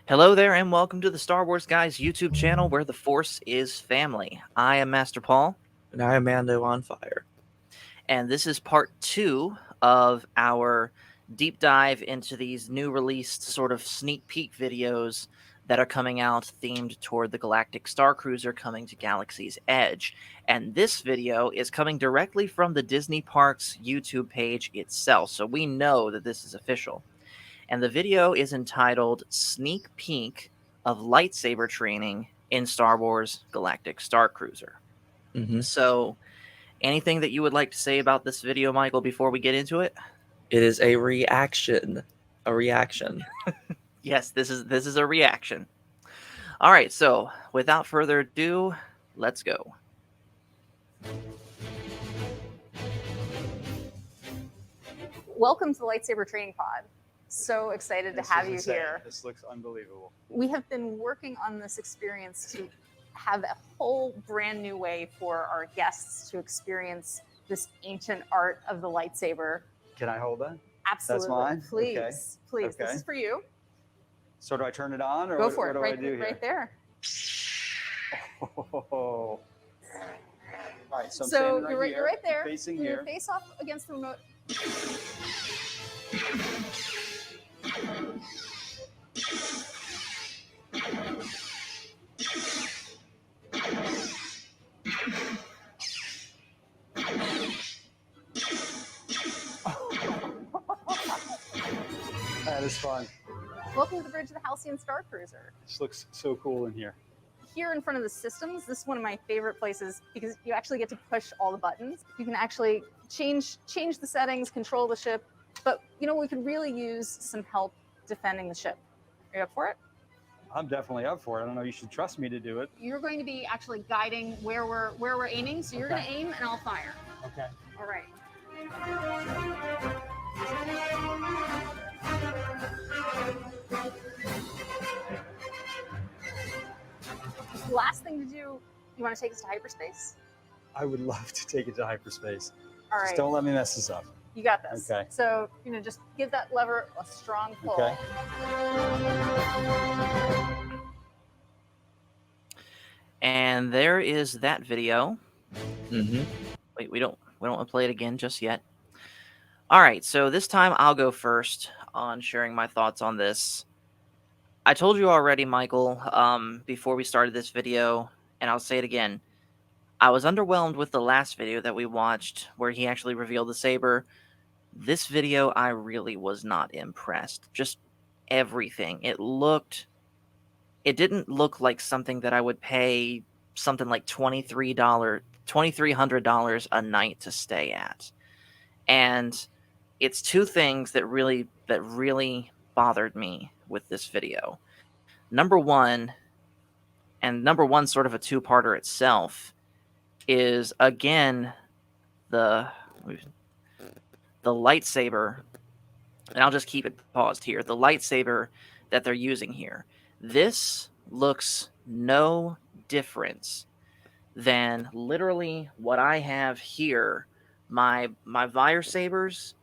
Hello there, and welcome to the Star Wars Guys YouTube channel where the Force is family. I am Master Paul, And I am Mando on fire. and this is part 2 of our deep dive into these new released sort of sneak peek videos that are coming out themed toward the Galactic Starcruiser coming to Galaxy's Edge. And this video is coming directly from the Disney Parks YouTube page itself, so we know that this is official. And the video is entitled Sneak Peek of Lightsaber Training in Star Wars Galactic Starcruiser. Mm-hmm. So, anything that you would like to say about this video, Michael, before we get into it? It is a reaction. A reaction. Yes, this is a reaction. All right, so without further ado, let's go. Welcome to the Lightsaber Training Pod. So excited to have you here. This looks unbelievable. We have been working on this experience to have a whole brand new way for our guests to experience this ancient art of the lightsaber. Can I hold that? Absolutely. That's mine? Please, Okay. please. Okay. This is for you. So do I turn it on, or Go what, for what it. do Right, I do here? right there. Oh. All right, so I'm So standing right you're right there. facing Your here. face off against the remote. That is fun. Welcome to the bridge of the Halcyon Starcruiser. This looks so cool in here. Here in front of the systems, this is one of my favorite places because you actually get to push all the buttons. You can actually change the settings, control the ship, but we could really use some help defending the ship. Are you up for it? I'm definitely up for it. I don't know. You should trust me to do it. You're going to be actually guiding where we're aiming, so you're Okay. going to aim and I'll fire. Okay. All right. Last thing to do, you want to take us to hyperspace? I would love to take it to hyperspace. All right. Just don't let me mess this up. You got this. Okay. So, just give that lever a strong pull. Okay. And there is that video. Mm-hmm. Wait, we don't want to play it again just yet. All right, so this time I'll go first on sharing my thoughts on this. I told you already, Michael, before we started this video, and I'll say it again. I was underwhelmed with the last video that we watched where he actually revealed the saber. This video, I really was not impressed. Just everything. It didn't look like something that I would pay something like $2,300 a night to stay at. And it's two things that really bothered me with this video. Number one sort of a two-parter itself, is again the lightsaber, and I'll just keep it paused here. The lightsaber that they're using here. This looks no different than literally what I have here. My Vire sabers,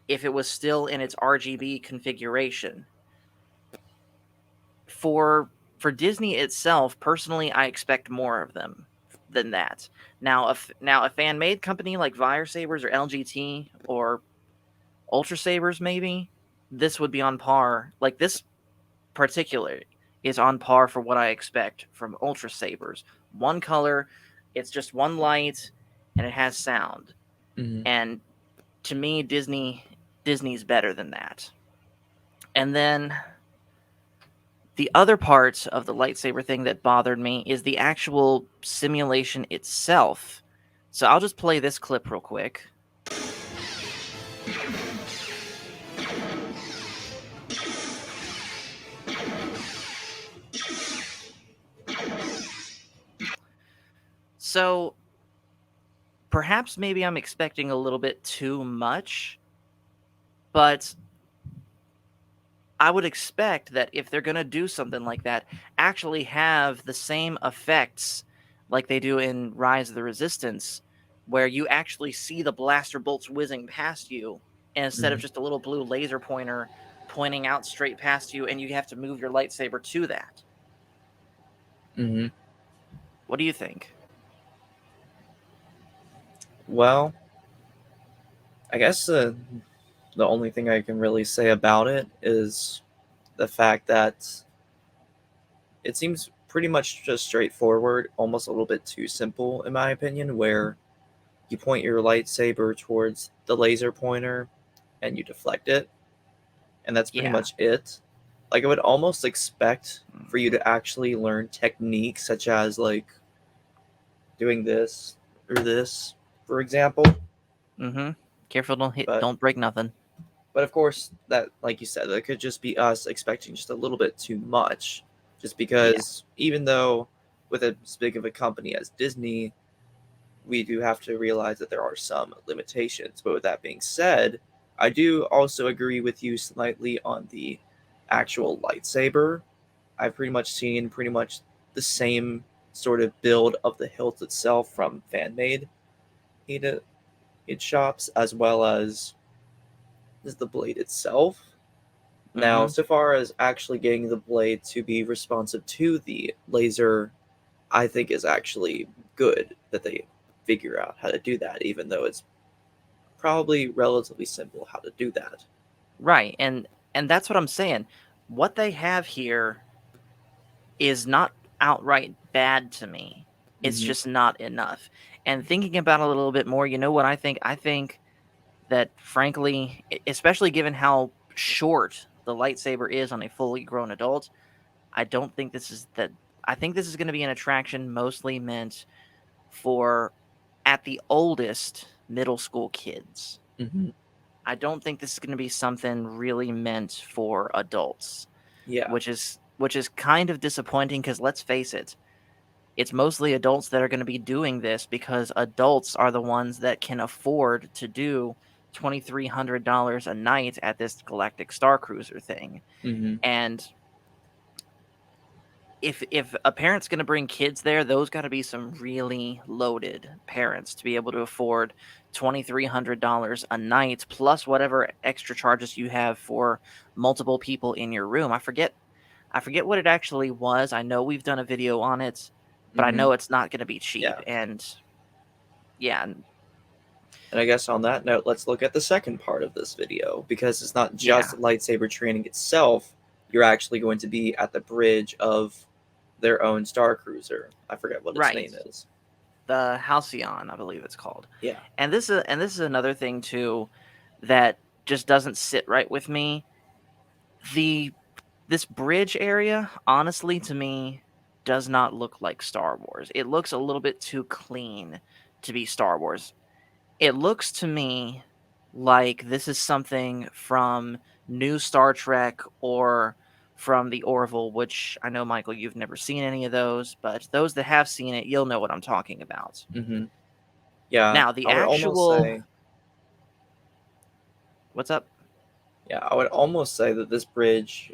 if it was still in its RGB configuration. For Disney itself, personally, I expect more of them than that. Now, a fan-made company like Vire Sabers or LGT or Ultra Sabers, maybe, this would be on par. Like, this particular is on par for what I expect from Ultra Sabers. One color, it's just one light, and it has sound. Mm-hmm. And to me, Disney's better than that. And then the other part of the lightsaber thing that bothered me is the actual simulation itself. So I'll just play this clip real quick. So perhaps maybe I'm expecting a little bit too much, but I would expect that if they're going to do something like that, actually have the same effects like they do in Rise of the Resistance, where you actually see the blaster bolts whizzing past you, and instead of just a little blue laser pointer pointing out straight past you, and you have to move your lightsaber to that. Mm-hmm. What do you think? Well, I guess the only thing I can really say about it is the fact that it seems pretty much just straightforward, almost a little bit too simple, in my opinion, where you point your lightsaber towards the laser pointer and you deflect it, and that's pretty Yeah. much it. Like, I would almost expect for you to actually learn techniques such as, like, doing this or this, for example. Mm-hmm. Careful, But don't break nothing. But of course, that, like you said, that could just be us expecting just a little bit too much. Just because, even though with as big of a company as Disney, we do have to realize that there are some limitations. But with that being said, I do also agree with you slightly on the actual lightsaber. I've pretty much seen pretty much the same sort of build of the hilt itself from fan made heated shops, as well as the blade itself. Now, Mm-hmm. so far as actually getting the blade to be responsive to the laser, I think is actually good that they figure out how to do that, even though it's probably relatively simple how to do that. Right, and that's what I'm saying. What they have here is not outright bad to me. It's Mm-hmm. just not enough. And thinking about it a little bit more, you know what I think? I think that frankly, especially given how short the lightsaber is on a fully grown adult, I don't think this is that. I think this is going to be an attraction mostly meant for, at the oldest, middle school kids. Mm-hmm. I don't think this is going to be something really meant for adults, Yeah. which is kind of disappointing because let's face it, it's mostly adults that are going to be doing this because adults are the ones that can afford to do $2,300 a night at this Galactic Starcruiser thing. Mm-hmm. And if a parent's going to bring kids there, those got to be some really loaded parents to be able to afford $2,300 a night plus whatever extra charges you have for multiple people in your room. I forget what it actually was. I know we've done a video on it, but I Mm-hmm. know it's not going to be cheap. Yeah. And yeah, And I guess on that note, let's look at the second part of this video, because it's not yeah, just lightsaber training itself. You're actually going to be at the bridge of their own Star Cruiser. I forget what its right. name is. The Halcyon, I believe it's called. Yeah. And this is another thing too that just doesn't sit right with me. The This bridge area, honestly, to me, does not look like Star Wars. It looks a little bit too clean to be Star Wars. It looks to me like this is something from New Star Trek or from the Orville, which I know, Michael, you've never seen any of those, but those that have seen it, you'll know what I'm talking about. Mm-hmm. Yeah. Now, the I would almost actual. say. What's up? Yeah, I would almost say that this bridge,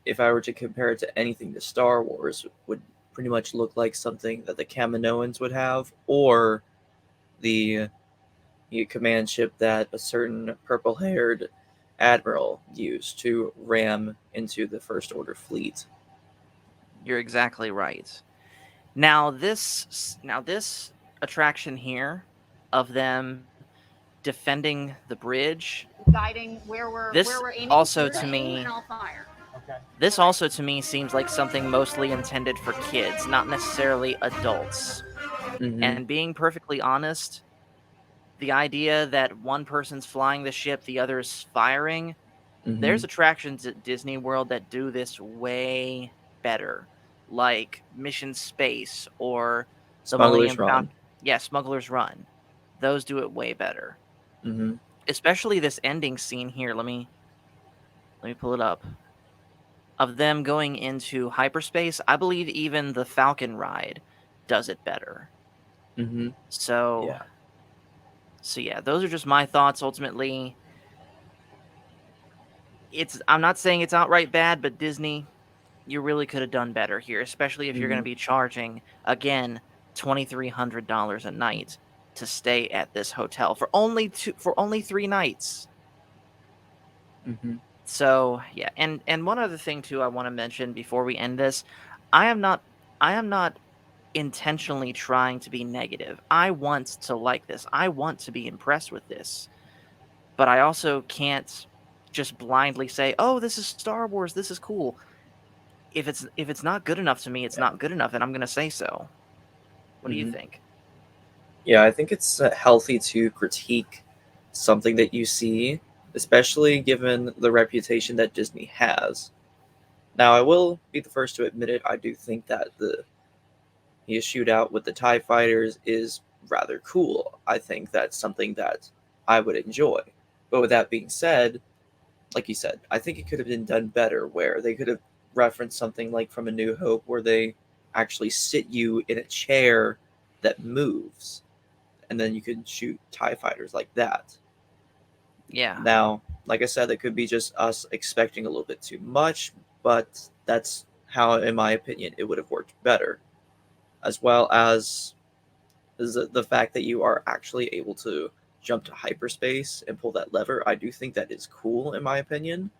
if I were to compare it to anything to Star Wars, would pretty much look like something that the Kaminoans would have, or the command ship that a certain purple-haired admiral used to ram into the First Order fleet. You're exactly right. Now this attraction here of them defending the bridge, Guiding where this we're aiming. also You're to gonna aim me and I'll fire. Okay. this also to me seems like something mostly intended for kids, not necessarily adults. Mm-hmm. And being perfectly honest, the idea that one person's flying the ship, the other's firing, Mm-hmm. there's attractions at Disney World that do this way better, like Mission Space or the Smuggler's Millennium Run. Falcon. Yeah, Smuggler's Run. Those do it way better. Mm-hmm. Especially this ending scene here. Let me pull it up. Of them going into hyperspace, I believe even the Falcon ride does it better. Mm-hmm. So, Yeah. so yeah, those are just my thoughts. Ultimately, I'm not saying it's outright bad, but Disney, you really could have done better here, especially if you're going Mm-hmm. to be charging again $2,300 a night to stay at this hotel for only 3 nights. Mm-hmm. So yeah, and one other thing too I want to mention before we end this, I am not I am not intentionally trying to be negative. I want to like this. I want to be impressed with this. But I also can't just blindly say, "Oh, this is Star Wars. This is cool." If it's not good enough to me, it's Yeah. not good enough, and I'm going to say so. What do you Mhm. think? Yeah, I think it's healthy to critique something that you see, especially given the reputation that Disney has. Now, I will be the first to admit it. I do think that the shootout with the TIE fighters is rather cool. I think that's something that I would enjoy. But with that being said, like you said, I think it could have been done better where they could have referenced something like from A New Hope where they actually sit you in a chair that moves and then you can shoot TIE fighters like that. Yeah. Now, like I said, it could be just us expecting a little bit too much, but that's how, in my opinion, it would have worked better. As well as the fact that you are actually able to jump to hyperspace and pull that lever. I do think that is cool, in my opinion.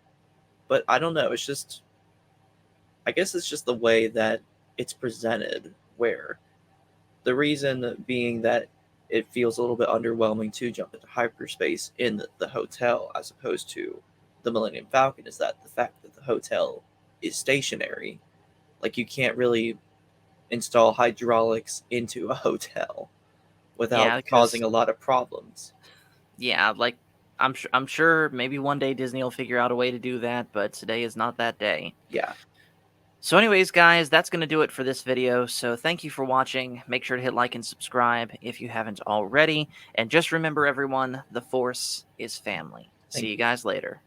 But I don't know. It's just, I guess it's just the way that it's presented, where the reason being that it feels a little bit underwhelming to jump into hyperspace in the hotel as opposed to the Millennium Falcon is that the fact that the hotel is stationary. Like, you can't really install hydraulics into a hotel without Yeah, causing because a lot of problems. yeah, like I'm sure maybe one day Disney will figure out a way to do that, but today is not that day. Yeah. So anyways, guys, that's going to do it for this video. So thank you for watching. Make sure to hit like and subscribe if you haven't already. And just remember, everyone, the Force is family. See Thank you you. guys later.